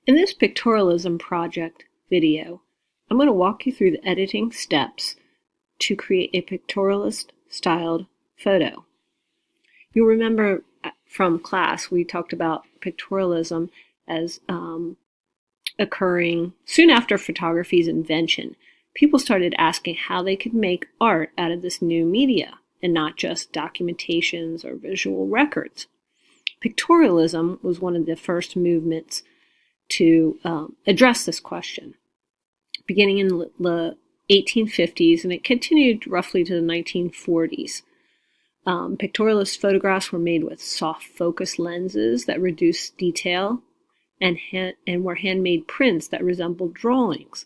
In this Pictorialism project video, I'm going to walk you through the editing steps to create a pictorialist-styled photo. You'll remember from class we talked about pictorialism as occurring soon after photography's invention. People started asking how they could make art out of this new media and not just documentations or visual records. Pictorialism was one of the first movements to address this question, beginning in the 1850s, and it continued roughly to the 1940s. Pictorialist photographs were made with soft focus lenses that reduced detail and were handmade prints that resembled drawings.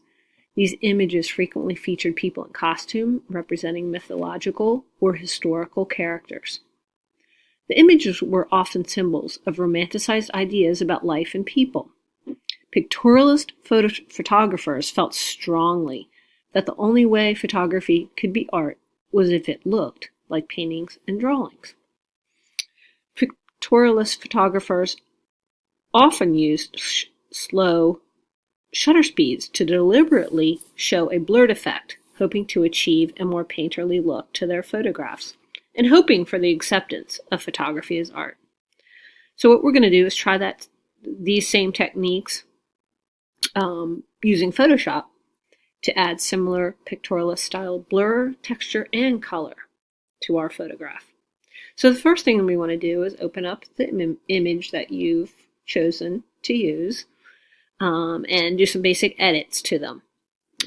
These images frequently featured people in costume representing mythological or historical characters. The images were often symbols of romanticized ideas about life and people. Pictorialist photographers felt strongly that the only way photography could be art was if it looked like paintings and drawings. Pictorialist photographers often used slow shutter speeds to deliberately show a blurred effect, hoping to achieve a more painterly look to their photographs, and hoping for the acceptance of photography as art. So what we're going to do is try these same techniques using Photoshop to add similar pictorialist-style blur, texture, and color to our photograph. So the first thing we want to do is open up the image that you've chosen to use and do some basic edits to them.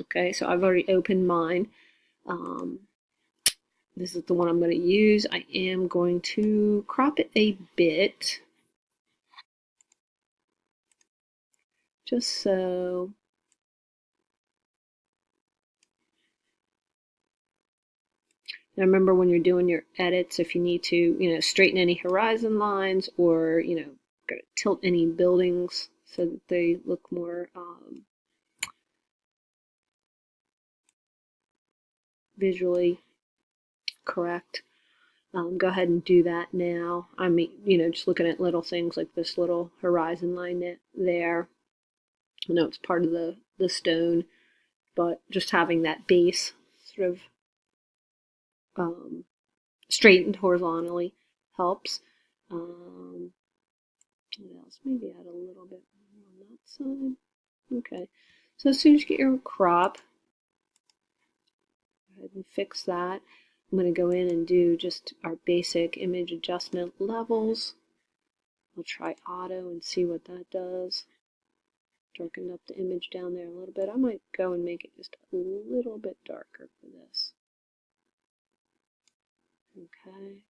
Okay, so I've already opened mine. This is the one I'm going to use. I am going to crop it a bit, just so now remember when you're doing your edits, if you need to, straighten any horizon lines or, tilt any buildings so that they look more visually correct. Go ahead and do that now. I mean, just looking at little things like this little horizon line there. I know it's part of the stone, but just having that base sort of straightened horizontally helps. What else? Maybe add a little bit more on that side. Okay, so as soon as you get your crop, go ahead and fix that. I'm going to go in and do just our basic image adjustment levels. I'll try auto and see what that does. Darken up the image down there a little bit. I might go and make it just a little bit darker for this. Okay.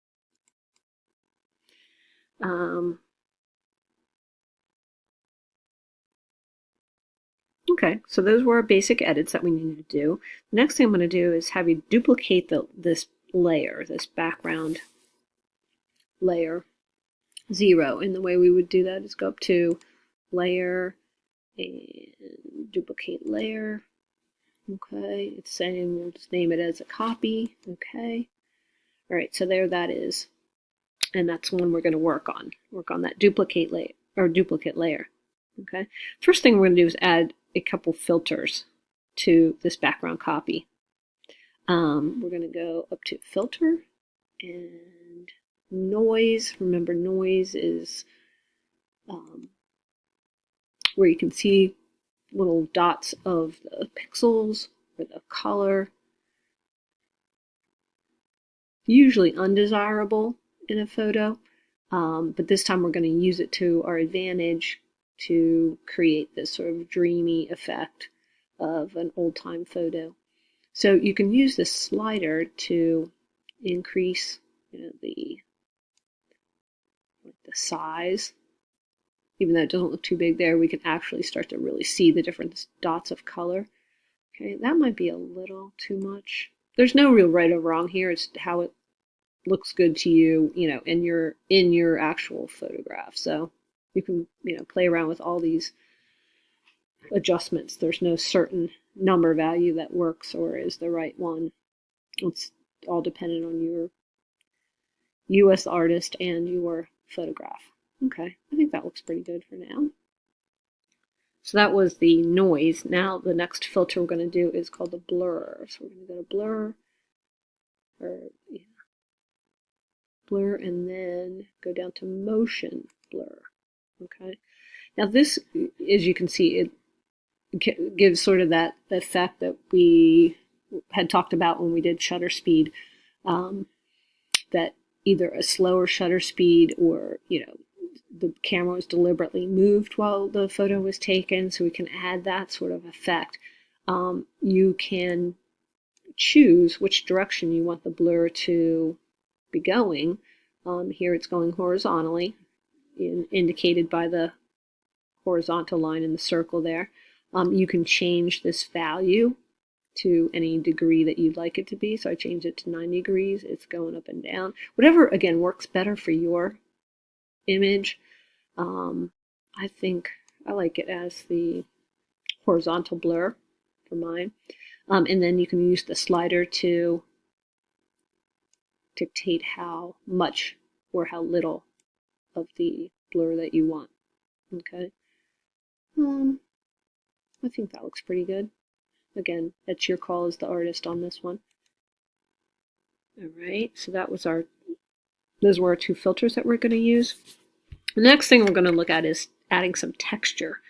Okay, so those were our basic edits that we needed to do. The next thing I'm going to do is have you duplicate this layer, this background layer 0. And the way we would do that is go up to Layer and Duplicate Layer. Okay, it's saying we'll just name it as a copy. Okay. All right, so there that is. And that's one we're going to work on that duplicate layer or duplicate layer. Okay. First thing we're going to do is add a couple filters to this background copy. We're going to go up to Filter and Noise. Remember, noise is where you can see little dots of the pixels or the color. Usually undesirable in a photo, but this time we're going to use it to our advantage to create this sort of dreamy effect of an old-time photo. So you can use this slider to increase the size. Even though it doesn't look too big there, we can actually start to really see the different dots of color. Okay, that might be a little too much. There's no real right or wrong here. It's how it looks good to you, in your actual photograph. So you can, play around with all these adjustments. There's no certain number value that works or is the right one. It's all dependent on your U.S. artist and your photograph. Okay, I think that looks pretty good for now. So that was the noise. Now the next filter we're going to do is called the blur. So we're going to go to blur, or yeah, blur, and then go down to motion blur. Okay. Now this, as you can see, it gives sort of that effect that we had talked about when we did shutter speed, that either a slower shutter speed or, the camera was deliberately moved while the photo was taken, so we can add that sort of effect. You can choose which direction you want the blur to be going. Here it's going horizontally, indicated by the horizontal line in the circle there. You can change this value to any degree that you'd like it to be. So I changed it to 90 degrees. It's going up and down. Whatever, again, works better for your image. I think I like it as the horizontal blur for mine. And then you can use the slider to dictate how much or how little of the blur that you want. Okay. I think that looks pretty good. Again, that's your call as the artist on this one. All right, so those were our two filters that we're going to use. The next thing we're going to look at is adding some texture.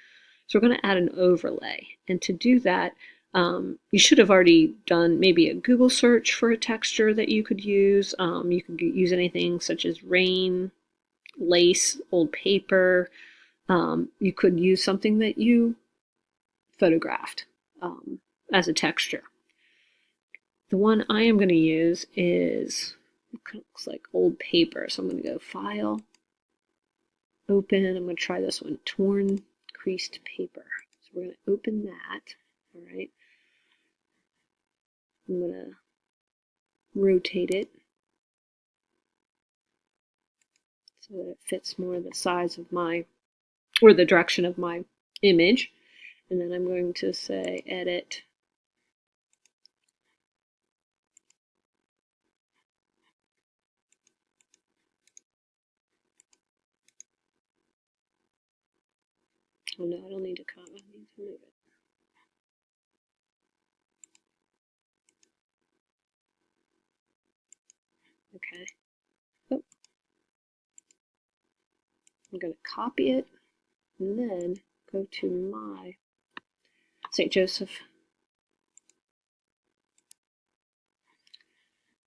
So we're going to add an overlay. And to do that, you should have already done maybe a Google search for a texture that you could use. You could use anything such as rain, lace, old paper. You could use something that you photographed as a texture. The one I am going to use is, it kind of looks like old paper. So I'm going to go File, Open. I'm going to try this one, Torn Creased Paper. So we're going to open that. All right. I'm going to rotate it so that it fits more the size of or the direction of my image. And then I'm going to say Edit, oh no, I don't need to comment. I need to move it. Okay. Oh. I'm going to copy it and then go to my St. Joseph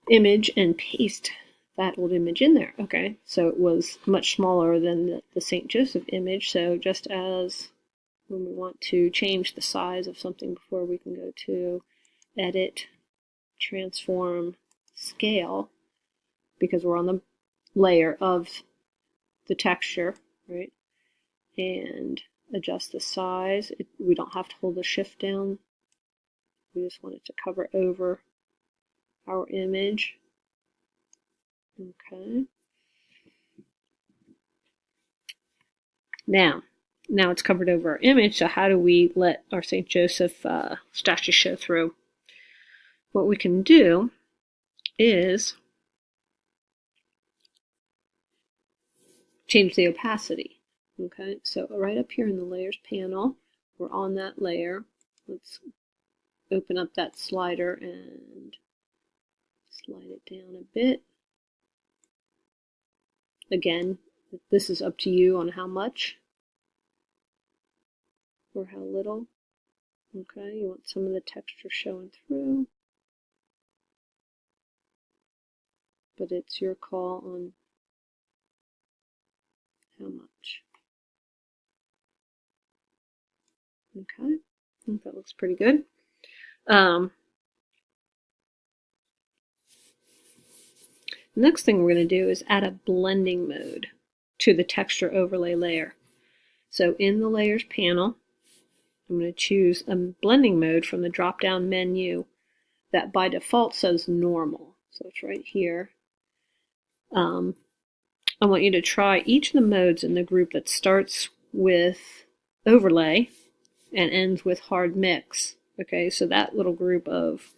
image and paste that old image in there. Okay, so it was much smaller than the St. Joseph image. So just as when we want to change the size of something before, we can go to Edit, Transform, Scale, because we're on the layer of the texture, right? And adjust the size. We don't have to hold the shift down. We just want it to cover over our image. Okay. Now it's covered over our image, so how do we let our St. Joseph statue show through? What we can do is change the opacity. Okay, so right up here in the Layers panel, we're on that layer. Let's open up that slider and slide it down a bit. Again, this is up to you on how much or how little. Okay, you want some of the texture showing through, but it's your call on how much. Okay, I think that looks pretty good. The next thing we're going to do is add a blending mode to the texture overlay layer. So in the Layers panel, I'm going to choose a blending mode from the drop-down menu that by default says normal. So it's right here. I want you to try each of the modes in the group that starts with overlay and ends with hard mix. Okay, so that little group of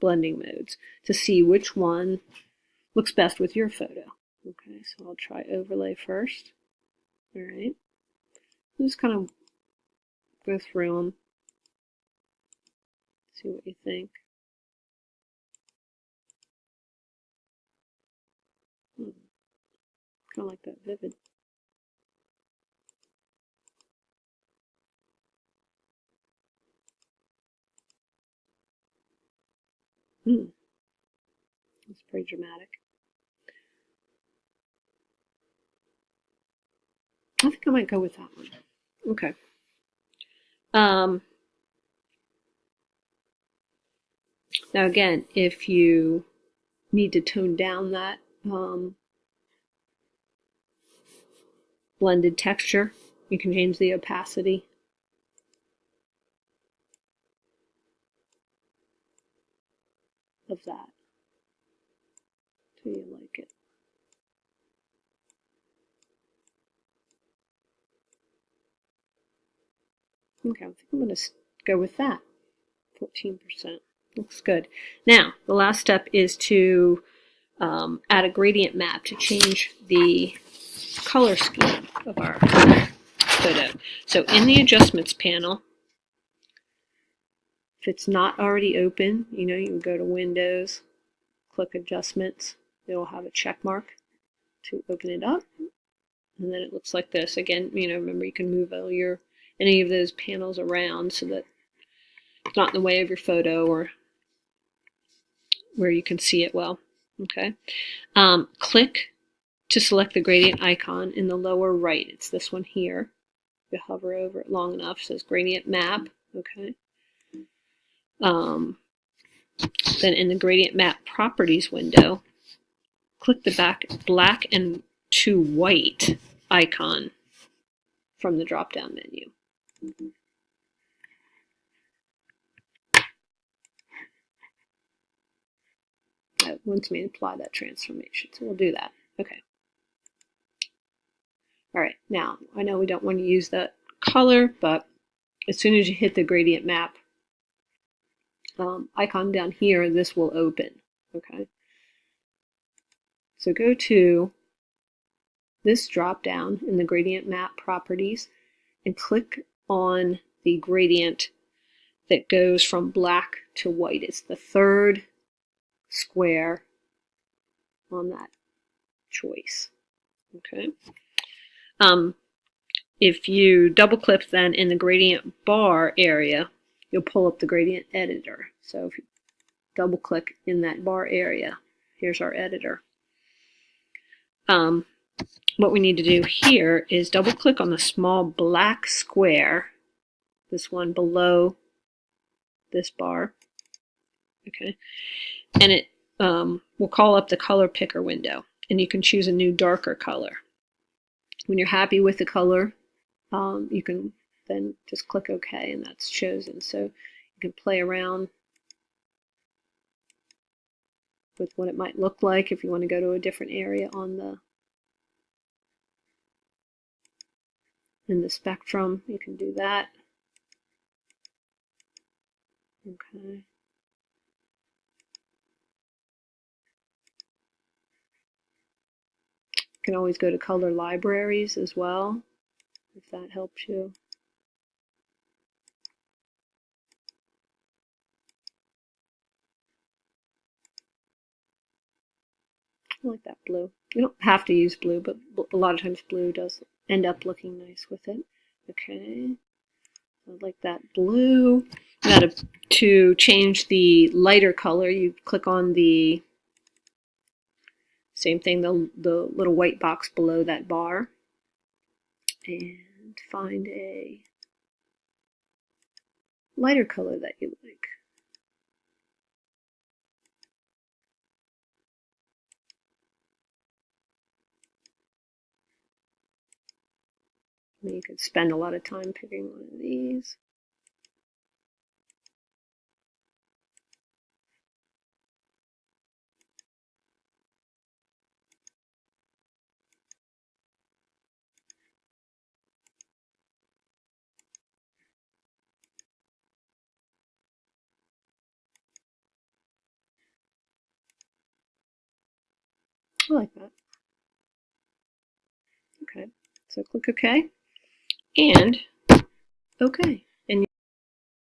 blending modes, to see which one looks best with your photo. Okay, so I'll try overlay first. All right. I'm just kind of Go through them. See what you think. Kind of like that vivid. It's pretty dramatic. I think I might go with that one. Okay. Now again, if you need to tone down that blended texture, you can change the opacity. Of that. Do you like it? Okay, I think I'm going to go with that. 14%. Looks good. Now, the last step is to add a gradient map to change the color scheme of our photo. So in the adjustments panel, if it's not already open, you can go to Windows, click Adjustments. It will have a check mark to open it up. And then it looks like this. Again, remember you can move any of those panels around so that it's not in the way of your photo or where you can see it well. Okay. Click to select the gradient icon in the lower right. It's this one here. You hover over it long enough, it says Gradient Map. Okay. Then in the Gradient Map Properties window, click the black and to white icon from the drop-down menu. That wants me to apply that transformation, so we'll do that. Okay. All right, now I know we don't want to use that color, but as soon as you hit the gradient map icon down here, this will open. Okay. So go to this drop down in the gradient map properties and click on the gradient that goes from black to white. It's the third square on that choice. Okay. If you double click then in the gradient bar area, you'll pull up the gradient editor. So if you double click in that bar area, here's our editor. What we need to do here is double click on the small black square, this one below this bar. Okay. And it will call up the color picker window, and you can choose a new darker color. When you're happy with the color, you can then just click OK, and that's chosen. So you can play around with what it might look like if you want to go to a different area in the spectrum. You can do that. Okay. You can always go to color libraries as well, if that helps you. I like that blue. You don't have to use blue, but a lot of times blue does end up looking nice with it. Okay. I like that blue. Now to change the lighter color, you click on the same thing, the little white box below that bar, and find a lighter color that you like. You could spend a lot of time picking one of these. I like that. Okay, so click OK and OK.